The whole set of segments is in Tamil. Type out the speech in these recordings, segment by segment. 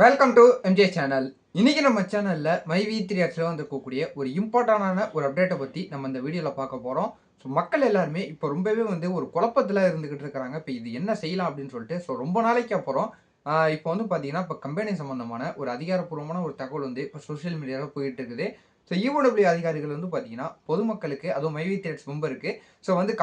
Welcome to MJ channel. இன்னைக்கு நம்ம சேனல்ல மை வி3 வந்திருக்கக்கூடிய ஒரு இம்பார்ட்டன்டான ஒரு அப்டேட்டை பற்றி நம்ம இந்த வீடியோவில் பார்க்க போகிறோம். ஸோ மக்கள் எல்லாருமே இப்போ ரொம்பவே ஒரு குழப்பத்தில் இருந்துகிட்டு இருக்கிறாங்க. இப்போ இது என்ன செய்யலாம் அப்படின்னு சொல்லிட்டு ரொம்ப நாளைக்கு அப்புறம் இப்போ பார்த்தீங்கன்னா இப்போ கம்பெனி சம்பந்தமான ஒரு அதிகாரப்பூர்வமான ஒரு தகவல் இப்போ சோஷியல் மீடியாவில் போயிட்டு இருக்குது. ஸோ ஈஓடபிள்யூ அதிகாரிகள் பார்த்தீங்கன்னா பொதுமக்களுக்கு அதுவும் மை வி3 மெம்பருக்கு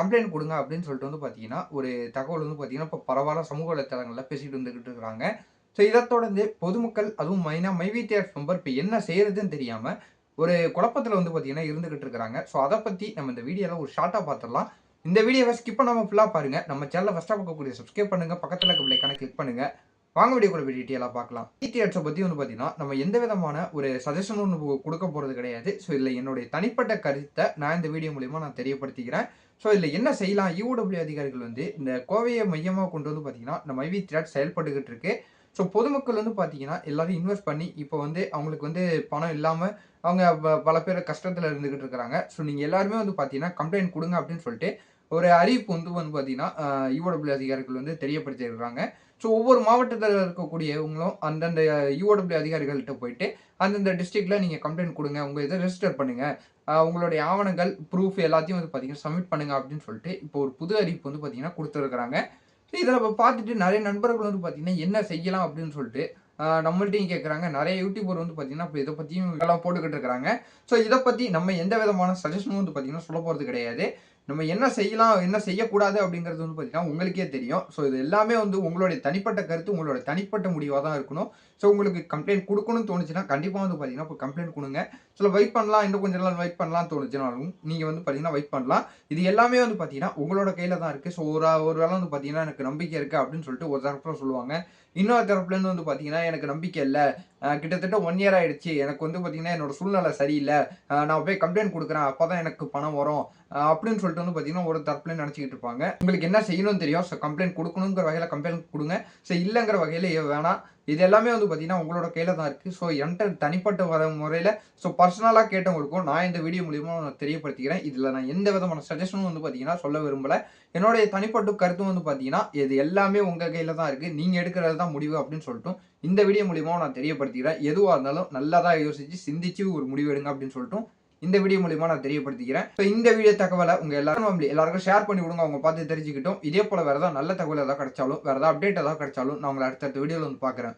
கம்ப்ளைண்ட் கொடுங்க அப்படின்னு சொல்லிட்டு பார்த்தீங்கன்னா ஒரு தகவல் பார்த்தீங்கன்னா இப்போ பரவாயில்ல சமூக வலைத்தளங்களில் பேசிட்டு வந்துகிட்டு இருக்கிறாங்க. ஸோ இதை தொடர்ந்து பொதுமக்கள் அதுவும் மெயினாக மைவிடிஆர் மெம்பர் இப்போ என்ன செய்யறதுன்னு தெரியாமல் ஒரு குழப்பத்தில் பார்த்தீங்கன்னா இருந்துகிட்டு இருக்கிறாங்க. ஸோ அதை பற்றி நம்ம இந்த வீடியோவில் ஒரு ஷார்ட்டாக பார்த்துடலாம். இந்த வீடியோவை ஸ்கிப் பண்ணாமல் ஃபுல்லாக பாருங்கள். நம்ம சேனலில் ஃபஸ்ட்டாக பார்க்கக்கூடிய சப்ஸ்கிரைப் பண்ணுங்கள், பக்கத்தில் இருக்க பிள்ளைக்கான கிளிக் பண்ணுங்கள். வாங்க வீடியோ கூட டீட்டெயிலாக பார்க்கலாம். வி3 பற்றி பார்த்தீங்கன்னா நம்ம எந்த விதமான ஒரு சஜஷனும் கொடுக்க போகிறது கிடையாது. ஸோ இதில் என்னுடைய தனிப்பட்ட கருத்தை நான் இந்த வீடியோ மூலிமா நான் தெரியப்படுத்திக்கிறேன். ஸோ இதில் என்ன செய்யலாம், ஈஓடபிள்யூ அதிகாரிகள் இந்த கோவையை மையமாக கொண்டு பார்த்தீங்கன்னா இந்த மை3 செயல்பட்டுக்கிட்டு இருக்கு. ஸோ பொதுமக்கள் பார்த்தீங்கன்னா எல்லாரும் இன்வெஸ்ட் பண்ணி இப்போ அவங்களுக்கு பணம் இல்லாமல் அவங்க பல பேர் கஷ்டத்தில் இருந்துகிட்டு இருக்கிறாங்க. ஸோ நீங்கள் எல்லாருமே பார்த்தீங்கன்னா கம்ப்ளைண்ட் கொடுங்க அப்படின்னு சொல்லிட்டு ஒரு அறிவிப்பு பார்த்தீங்கன்னா ஈஓடபிள்யூ அதிகாரிகள் தெரியப்படுத்தியிருக்கிறாங்க. ஸோ ஒவ்வொரு மாவட்டத்தில் இருக்கக்கூடியவங்களும் அந்தந்த ஈஓடபிள்யூ அதிகாரிகள்கிட்ட போயிட்டு அந்தந்த டிஸ்ட்ரிக்டில் நீங்கள் கம்ப்ளைண்ட் கொடுங்க, உங்கள் இதை ரெஜிஸ்டர் பண்ணுங்கள், உங்களுடைய ஆவணங்கள் ப்ரூஃப் எல்லாத்தையும் பார்த்தீங்கன்னா சப்மிட் பண்ணுங்க அப்படின்னு சொல்லிட்டு இப்போ ஒரு புது அறிவிப்பு பார்த்தீங்கன்னா கொடுத்துருக்குறாங்க. இதில் பார்த்துட்டு நிறைய நண்பர்கள் பார்த்தீங்கன்னா என்ன செய்யலாம் அப்படின்னு சொல்லிட்டு நம்மள்ட்டையும் கேட்குறாங்க. நிறைய யூடியூபர் பார்த்தீங்கன்னா இப்போ இதை பற்றியும் எல்லாம் போட்டுக்கிட்டு இருக்கிறாங்க. ஸோ இதை பற்றி நம்ம எந்த விதமான சஜஷனும் பார்த்தீங்கன்னா சொல்ல போகிறது கிடையாது. நம்ம என்ன செய்யலாம் என்ன செய்யக்கூடாது அப்படிங்கிறது பார்த்தீங்கன்னா உங்களுக்கே தெரியும். ஸோ இது எல்லாமே உங்களுடைய தனிப்பட்ட கருத்து, உங்களோட தனிப்பட்ட முடிவாக தான் இருக்கணும். ஸோ உங்களுக்கு கம்ப்ளைண்ட் கொடுக்கணும்னு தோணுச்சுன்னா கண்டிப்பாக பார்த்தீங்கன்னா இப்போ கம்ப்ளைண்ட் கொடுங்க. சில வெயிட் பண்ணலாம், இன்னும் கொஞ்சம் நாள் வெயிட் பண்ணலாம்னு தோணுச்சுனாலும் நீங்கள் பார்த்தீங்கன்னா வெயிட் பண்ணலாம். இது எல்லாமே பார்த்தீங்கன்னா உங்களோட கையில் தான் இருக்குது. ஸோ ஒரு வேளை பார்த்தீங்கன்னா எனக்கு நம்பிக்கை இருக்குது அப்படின்னு சொல்லிட்டு ஒரு தரப்புல சொல்லுவாங்க. இன்னொரு தரப்புலேருந்து பார்த்தீங்கன்னா எனக்கு நம்பிக்கை இல்லை, கிட்டத்தட்ட 1 இயர் ஆயிடுச்சு, எனக்கு பார்த்தீங்கன்னா என்னோட சூழ்நிலை சரியில்லை, நான் போய் கம்ப்ளைண்ட் கொடுக்குறேன் அப்போ தான் எனக்கு பணம் வரும் அப்படின்னு சொல்லிட்டு பார்த்தீங்கன்னா ஒரு தரப்புல நினச்சிக்கிட்டு இருப்பாங்க. உங்களுக்கு என்ன செய்யணும்னு தெரியும். ஸோ கம்ப்ளைண்ட் கொடுக்கணுங்கிற வகையில் கம்ப்ளைண்ட் கொடுங்க. ஸோ இல்லைங்கிற வகையில் வேணாம். இது எல்லாமே பார்த்தீங்கன்னா உங்களோட கையில் தான் இருக்குது. ஸோ என்கிட்ட தனிப்பட்ட முறையில் பர்சனலாக கேட்டவங்களுக்கும் நான் இந்த வீடியோ மூலியமாக நான் தெரியப்படுத்திக்கிறேன். இதில் நான் எந்த விதமான சஜஷனும் பார்த்தீங்கன்னா சொல்ல விரும்பலை. என்னுடைய தனிப்பட்ட கருத்தும் பார்த்தீங்கன்னா இது எல்லாமே உங்கள் கையில் தான் இருக்குது, நீங்கள் எடுக்கிறது தான் முடிவு அப்படின்னு சொல்லிட்டு இந்த வீடியோ மூலியமாக நான் தெரியப்படுத்திக்கிறேன். எதுவாக இருந்தாலும் நல்லதாக யோசிச்சு சிந்திச்சு ஒரு முடிவு எடுங்க அப்படின்னு சொல்லிட்டு இந்த வீடியோ மூலியமாக நான் தெரியப்படுத்திக்கிறேன். ஸோ இந்த வீடியோ தகவலை உங்கள் எல்லாருக்கும் ஷேர் பண்ணி விடுங்க, அவங்க பார்த்து தெரிஞ்சுக்கிட்டோம். இதே போல் வேறு ஏதாவது நல்ல தகவல் ஏதாவது கிடைச்சாலும், வேறு ஏதாவது அப்டேட் ஏதாவது கிடைச்சாலும் நான் உங்களை அடுத்தடுத்த வீடியோவில் பார்க்குறேன்.